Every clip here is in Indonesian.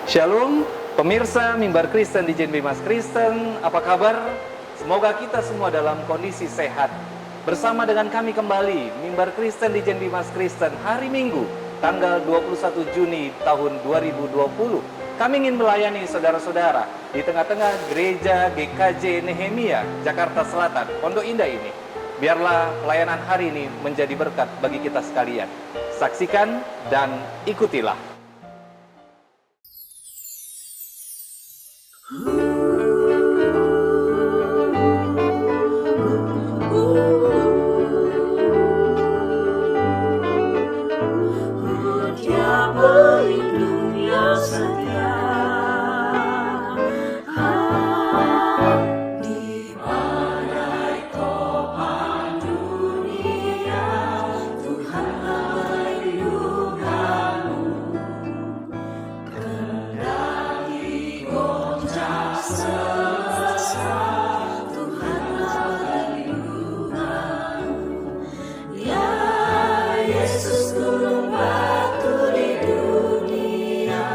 Shalom, pemirsa Mimbar Kristen di Dijen Bimas Kristen, apa kabar? Semoga kita semua dalam kondisi sehat. Bersama dengan kami kembali, Mimbar Kristen di Dijen Bimas Kristen, hari Minggu, tanggal 21 Juni tahun 2020. Kami ingin melayani saudara-saudara di tengah-tengah gereja GKJ Nehemia, Jakarta Selatan, Pondok Indah ini. Biarlah pelayanan hari ini menjadi berkat bagi kita sekalian. Saksikan dan ikutilah. Dia pelindung yang setia, di badai topan dunia, Tuhanlah perlindunganmu. Kendali goncang semesta, Tuhanlah perlindunganmu. Ya Yesus gunung batu di dunia,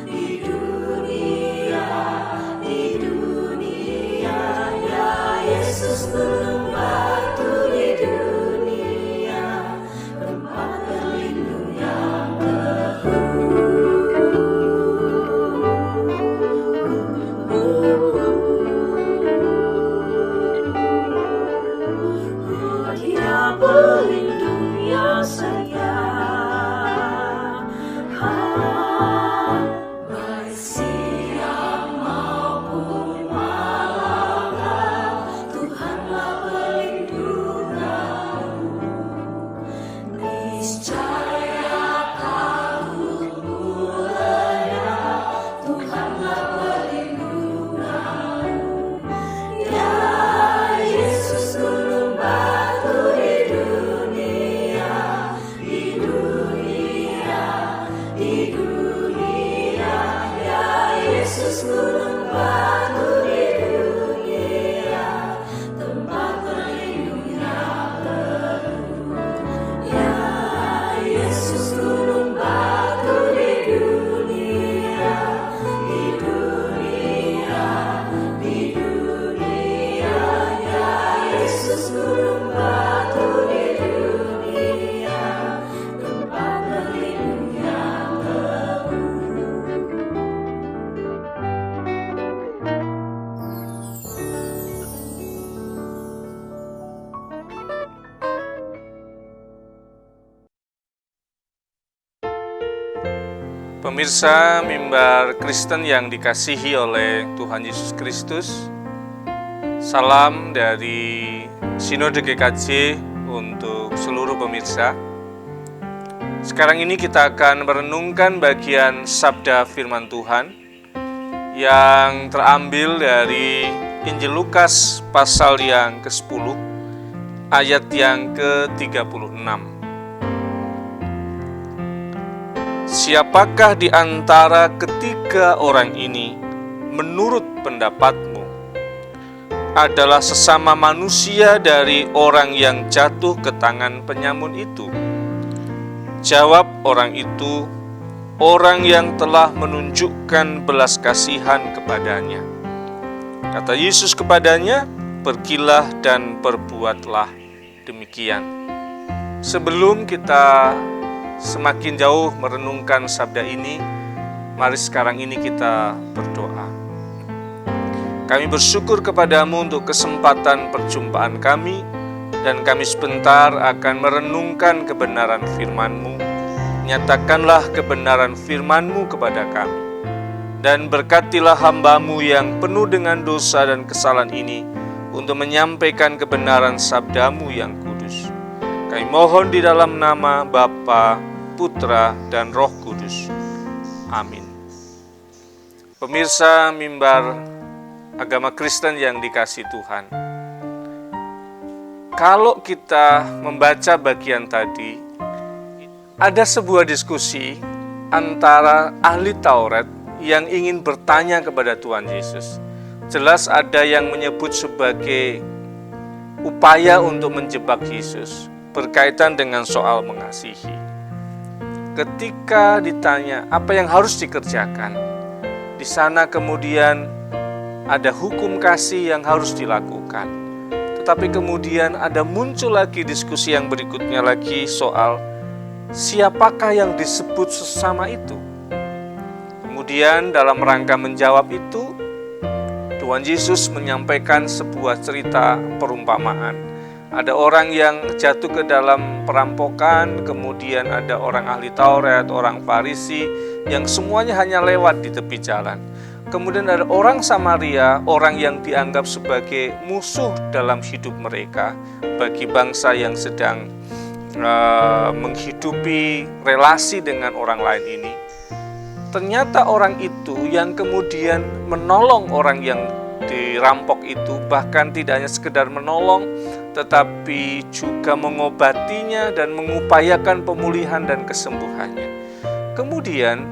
di dunia, di dunia. Ya Yesus gunung batu di dunia, tempat berlindung yang Dia pelindung yang setia, baik siang maupun malam, Tuhanlah perlindunganmu. Niscaya takutmu lenyap, Tuhanlah perlindunganmu. Ya Yesus gunung batu di dunia, di dunia, di dunia. Ya Yesus gunung batu di dunia, tempat berlindung yang teduh. Ya Yesus gunung batu di dunia, di dunia, di dunia. Ya Yesus gunung batu di dunia, tempat berlindung yang teguh. Pemirsa Mimbar Kristen yang dikasihi oleh Tuhan Yesus Kristus, salam dari Sinode GKJ untuk seluruh pemirsa. Sekarang ini kita akan merenungkan bagian sabda firman Tuhan yang terambil dari Injil Lukas pasal yang ke-10 ayat yang ke-36. Siapakah di antara ketiga orang ini menurut pendapatmu adalah sesama manusia dari orang yang jatuh ke tangan penyamun itu? Jawab orang itu, orang yang telah menunjukkan belas kasihan kepadanya. Kata Yesus kepadanya, pergilah dan perbuatlah demikian. Sebelum kita semakin jauh merenungkan sabda ini, mari sekarang ini kita berdoa. Kami bersyukur kepadamu untuk kesempatan perjumpaan kami, dan kami sebentar akan merenungkan kebenaran firman-Mu. Nyatakanlah kebenaran firman-Mu kepada kami, dan berkatilah hamba-Mu yang penuh dengan dosa dan kesalahan ini untuk menyampaikan kebenaran sabda-Mu yang kudus. Kami mohon di dalam nama Bapa, Putra, dan Roh Kudus. Amin. Pemirsa Mimbar Agama Kristen yang dikasihi Tuhan, kalau kita membaca bagian tadi, ada sebuah diskusi antara ahli Taurat yang ingin bertanya kepada Tuhan Yesus. Jelas ada yang menyebut sebagai upaya untuk menjebak Yesus berkaitan dengan soal mengasihi. Ketika ditanya apa yang harus dikerjakan, Di sana kemudian ada hukum kasih yang harus dilakukan. Tetapi kemudian ada muncul lagi diskusi yang berikutnya lagi soal siapakah yang disebut sesama itu. Kemudian dalam rangka menjawab itu, Tuhan Yesus menyampaikan sebuah cerita perumpamaan. Ada orang yang jatuh ke dalam perampokan, kemudian ada orang ahli Taurat, orang Farisi, yang semuanya hanya lewat di tepi jalan. Kemudian ada orang Samaria, orang yang dianggap sebagai musuh dalam hidup mereka, bagi bangsa yang sedang menghidupi relasi dengan orang lain ini. Ternyata orang itu yang kemudian menolong orang yang dirampok itu, bahkan tidak hanya sekedar menolong, tetapi juga mengobatinya dan mengupayakan pemulihan dan kesembuhannya. Kemudian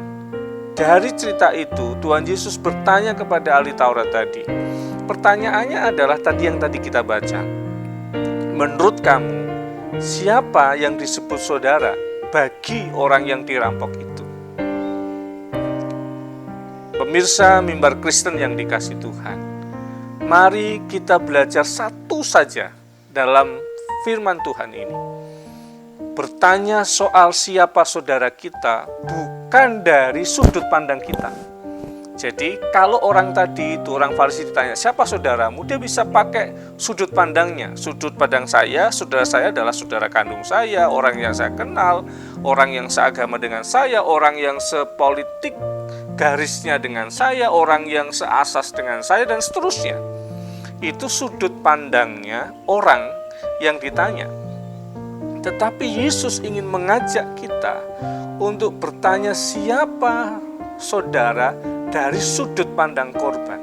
dari cerita itu Tuhan Yesus bertanya kepada ahli Taurat tadi. Pertanyaannya adalah tadi yang tadi kita baca. Menurut kamu, siapa yang disebut saudara bagi orang yang dirampok itu? Pemirsa mimbar Kristen yang dikasihi Tuhan, mari kita belajar satu saja dalam firman Tuhan ini. Bertanya soal siapa saudara kita bukan dari sudut pandang kita. Jadi kalau orang tadi itu, orang Farisi ditanya, siapa saudaramu? Dia bisa pakai sudut pandangnya. Sudut pandang saya, saudara saya adalah saudara kandung saya, orang yang saya kenal, orang yang seagama dengan saya, orang yang sepolitik garisnya dengan saya, orang yang seasas dengan saya, dan seterusnya. Itu sudut pandangnya orang yang ditanya. Tetapi Yesus ingin mengajak kita untuk bertanya siapa saudara dari sudut pandang korban.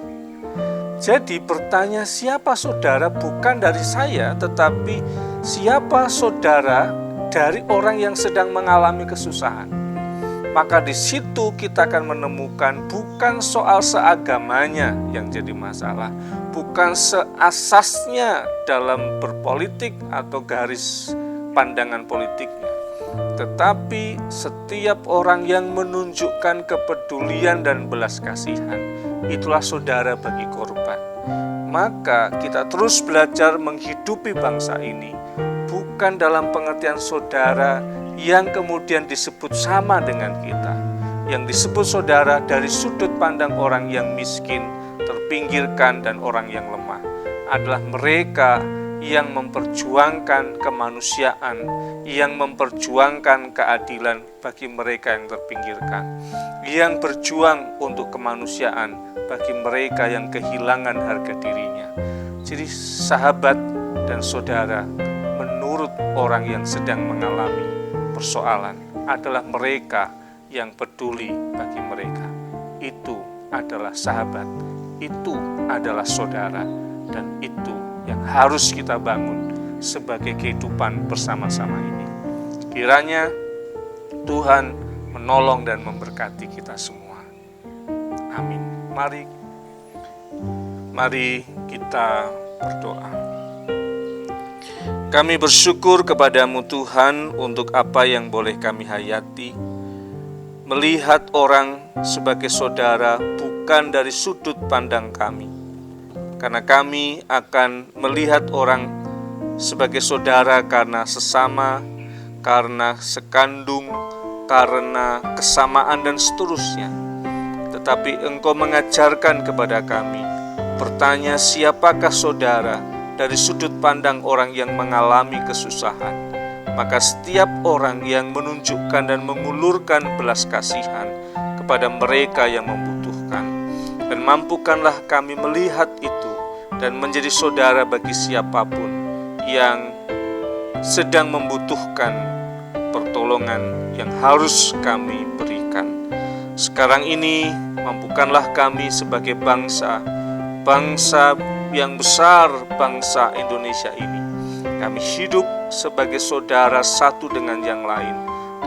Jadi bertanya siapa saudara bukan dari saya, tetapi siapa saudara dari orang yang sedang mengalami kesusahan. Maka di situ kita akan menemukan bukan soal seagamanya yang jadi masalah, bukan seasasnya dalam berpolitik atau garis pandangan politiknya, tetapi setiap orang yang menunjukkan kepedulian dan belas kasihan, itulah saudara bagi korban. Maka kita terus belajar menghidupi bangsa ini, bukan dalam pengertian saudara yang kemudian disebut sama dengan kita, yang disebut saudara dari sudut pandang orang yang miskin, terpinggirkan, dan orang yang lemah, adalah mereka yang memperjuangkan kemanusiaan, yang memperjuangkan keadilan bagi mereka yang terpinggirkan, yang berjuang untuk kemanusiaan bagi mereka yang kehilangan harga dirinya. Jadi sahabat dan saudara, menurut orang yang sedang mengalami persoalan, adalah mereka yang peduli bagi mereka. Itu adalah sahabat, itu adalah saudara, dan itu yang harus kita bangun sebagai kehidupan bersama-sama ini. Kiranya Tuhan menolong dan memberkati kita semua. Amin. Mari kita berdoa. Kami bersyukur kepadamu Tuhan untuk apa yang boleh kami hayati, melihat orang sebagai saudara bukan dari sudut pandang kami, karena kami akan melihat orang sebagai saudara karena sesama, karena sekandung, karena kesamaan dan seterusnya. Tetapi Engkau mengajarkan kepada kami, bertanya siapakah saudara dari sudut pandang orang yang mengalami kesusahan. Maka setiap orang yang menunjukkan dan mengulurkan belas kasihan kepada mereka yang membutuhkan. Dan mampukanlah kami melihat itu dan menjadi saudara bagi siapapun yang sedang membutuhkan pertolongan yang harus kami berikan. Sekarang ini mampukanlah kami sebagai bangsa yang besar, bangsa Indonesia ini. Kami hidup sebagai saudara satu dengan yang lain,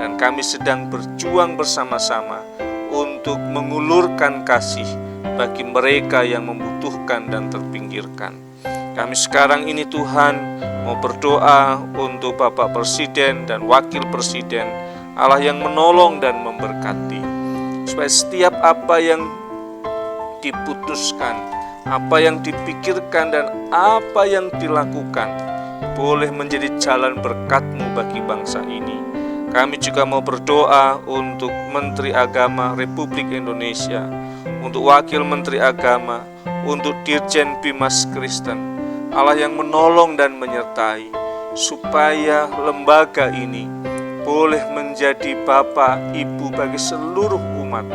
dan kami sedang berjuang bersama-sama untuk mengulurkan kasih bagi mereka yang membutuhkan dan terpinggirkan. Kami sekarang ini Tuhan mau berdoa untuk Bapak Presiden dan Wakil Presiden, Allah yang menolong dan memberkati, supaya setiap apa yang diputuskan, apa yang dipikirkan dan apa yang dilakukan boleh menjadi jalan berkat-Mu bagi bangsa ini. Kami juga mau berdoa untuk Menteri Agama Republik Indonesia, untuk Wakil Menteri Agama, untuk Dirjen Bimas Kristen. Allah yang menolong dan menyertai, supaya lembaga ini boleh menjadi Bapa, Ibu bagi seluruh umat,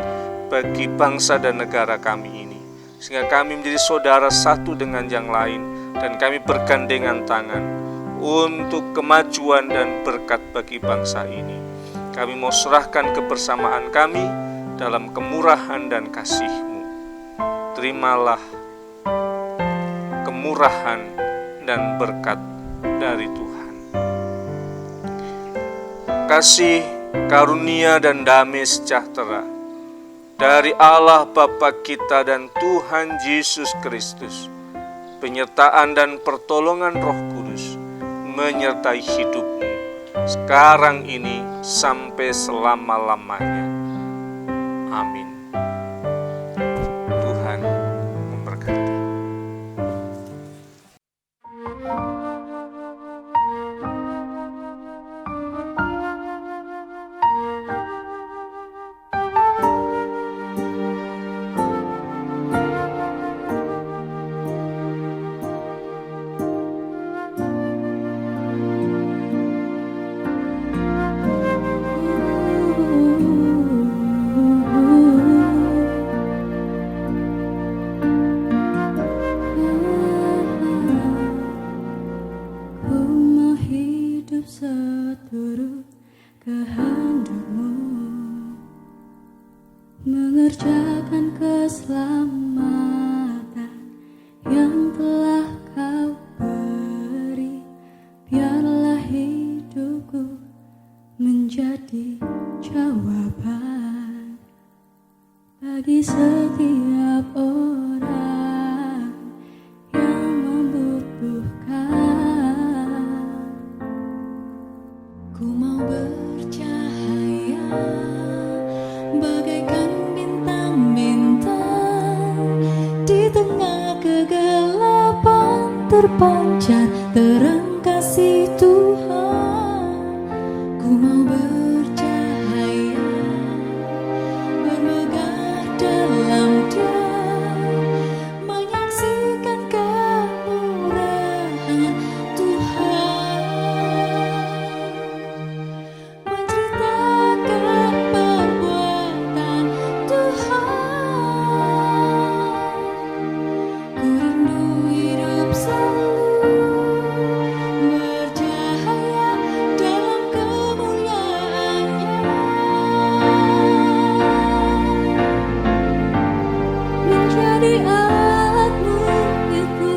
bagi bangsa dan negara kami ini. Sehingga kami menjadi saudara satu dengan yang lain, dan kami bergandengan tangan untuk kemajuan dan berkat bagi bangsa ini. Kami mau serahkan kebersamaan kami dalam kemurahan dan kasih-Mu. Terimalah kemurahan dan berkat dari Tuhan. Kasih, karunia, dan damai sejahtera dari Allah Bapa kita dan Tuhan Yesus Kristus, penyertaan dan pertolongan Roh Kudus menyertai hidupmu sekarang ini sampai selama-lamanya. Amin. Tuhan memberkati. Seturut kehendak-Mu, mengerjakan keselamatan yang telah Kau beri. Biarlah hidupku menjadi jawaban bagi setiap orang yang membutuhkan. Ku mau bercahaya bagaikan bintang-bintang, di tengah kegelapan terpancar terang kasih Tuhan. Ku mau bercahaya bermegah dalam Dia, menyaksikan kemurahan Tuhan, menceritakan perbuatan Tuhan. Ku rindu hidup selalu bercahaya dalam kemuliaan-Nya, menjadi alat-Mu itu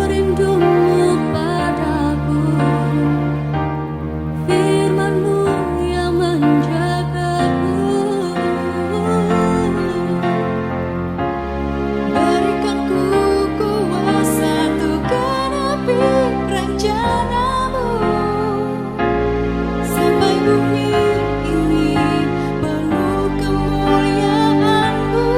rindu-Mu padaku. Firman-Mu yang menjagaku, berikan ku kuasa untuk genapi rencana-Mu, sampai bumi ini penuh kemuliaan-Mu.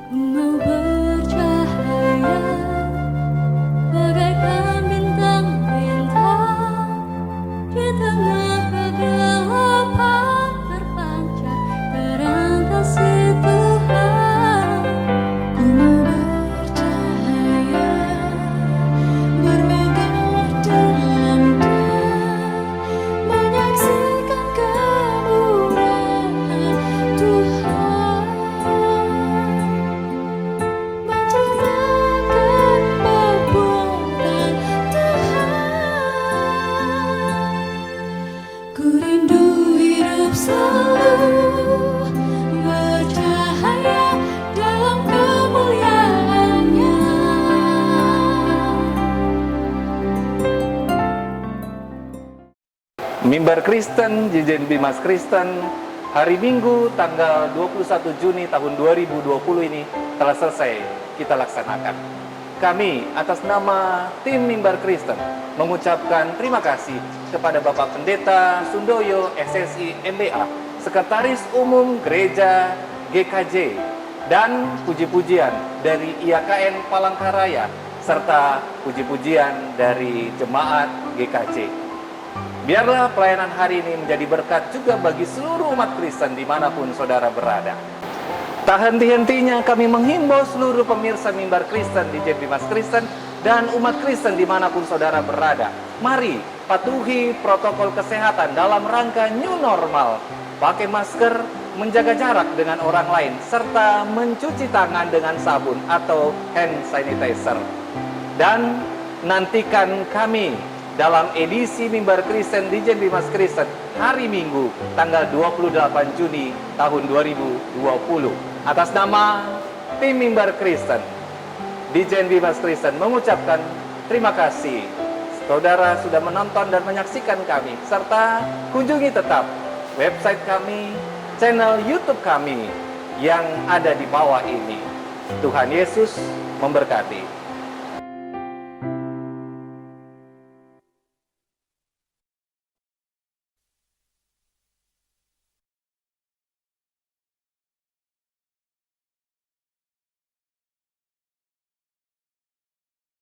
Ku mau bercahaya bagaikan bintang-bintang, di tengah kegelapan terpancar terang kasih Tuhan. Ku mau bercahaya bermegah dalam Dia, menyaksikan kemurahan Tuhan, menceritakan perbuatan Tuhan. Ku rindu hidup selalu bercahaya dalam kemuliaan-Nya. Mimbar Kristen, Dirjen Bimas Kristen, hari Minggu tanggal 21 Juni tahun 2020 ini telah selesai kita laksanakan. Kami atas nama tim Mimbar Kristen mengucapkan terima kasih kepada Bapak Pendeta Sundoyo SSI MBA Sekretaris Umum Gereja GKJ, dan puji-pujian dari IAKN Palangkaraya, serta puji-pujian dari Jemaat GKJ. Biarlah pelayanan hari ini menjadi berkat juga bagi seluruh umat Kristen dimanapun saudara berada. Tak henti-hentinya kami menghimbau seluruh pemirsa mimbar Kristen di Dijen Bimas Kristen dan umat Kristen dimanapun saudara berada. Mari patuhi protokol kesehatan dalam rangka new normal. Pakai masker, menjaga jarak dengan orang lain, serta mencuci tangan dengan sabun atau hand sanitizer. Dan nantikan kami dalam edisi Mimbar Kristen Dijen Bimas Kristen hari Minggu tanggal 28 Juni tahun 2020. Atas nama tim Mimbar Kristen Dijen Bimas Kristen mengucapkan terima kasih. Saudara sudah menonton dan menyaksikan kami, serta kunjungi tetap website kami, channel YouTube kami yang ada di bawah ini. Tuhan Yesus memberkati.